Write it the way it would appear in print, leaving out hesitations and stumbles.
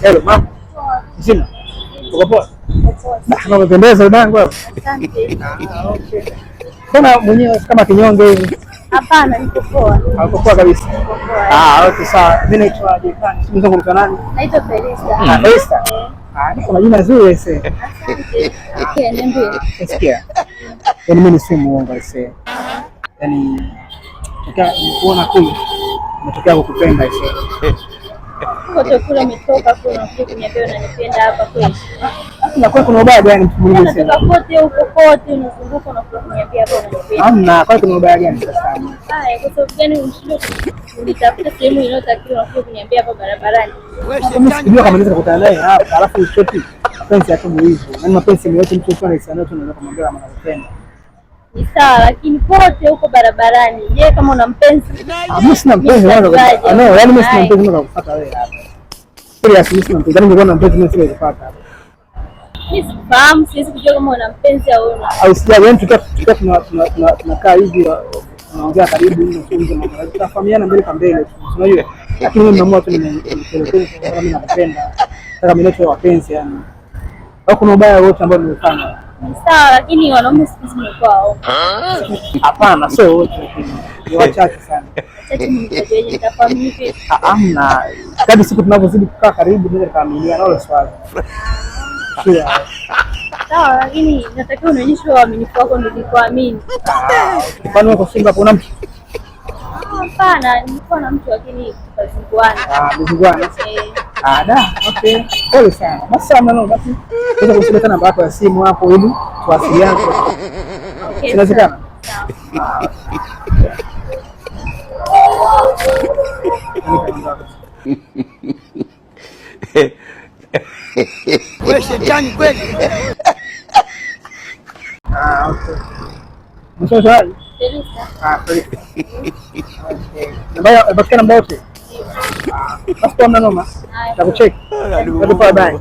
Hello, mama. Mzima. Uko poa? Na umependeza bangu hapo. Asante. Okay. Mbona mwenyewe kama kinyonge hivi? Hapana, niko poa. Uko poa kabisa. Okay, sawa. Mimi naitwa Jekani. Mzungu mtu nani? Naitwa Felista. Felista. Niko na jina zuri ese. Asante. Niambie. Sikia. Yaani mimi si muongo ese. Yaani kuona kule umetokea kukupenda ese. Kote kule umetoka kule kuniambia unanipenda hapa kweli. Na kwa kuna ubaya gani mtu mwingine sasa? Kote huko kote unazunguka na kuniambia hapa unanipenda. Hamna, kwa kuna ubaya gani sasa? Haya, kwa sababu gani unashindwa kunitafuta sehemu inayotakiwa na kuniambia hapa barabarani? Mimi sikujua kama naweza kukutana naye hapa, alafu shoti pensi yake hivyo. Yaani mapenzi yote mtu kwa na sana tunaweza kumwambia kama anakupenda. Ni sawa, lakini kote huko barabarani. Je, kama una mpenzi? Mimi sina mpenzi wangu. No, yaani mimi sina mpenzi wangu kufuata wewe hapa. Serious, mimi sina mpenzi. Yaani ningekuwa na mpenzi mimi siwezi kufuata hapa. Mimi sifahamu, siwezi kujua kama una mpenzi au una. Au sijui, yaani tunakaa hivi tunaongea karibu hivi tunazungumza mambo. Tunafahamiana mbele kwa mbele. Unajua? Lakini mimi nimeamua tu nimekuelekeza kama mimi nakupenda. Nataka mimi niwe wapenzi yani. Au kuna ubaya wote ambao nimefanya? Sawa, lakini wanaume siku hizi mmekuwa hao. Hapana, sio wote. Ni wachache sana. Wachache mtajeje nitafahamu vipi? Hamna. Kadri siku tunavyozidi kukaa karibu ndio tukamiliana wala swali. Sawa, lakini natakiwa uonyeshe uaminifu wako ndio nikuamini. Kwani uko single hapo una mtu? Hapana, nilikuwa na mtu lakini tukazinguana. Mzunguana. Da, okay. Pole sana. Basi sana basi. Unaweza kusileta namba yako ya simu hapo ili tuwasiliane. Okay. Inawezekana? Wewe shetani kweli. Okay. Mshauri? Felista. Felista. Okay. Namba yote. Basi kwa mna noma. Nakucheck. Bye bye.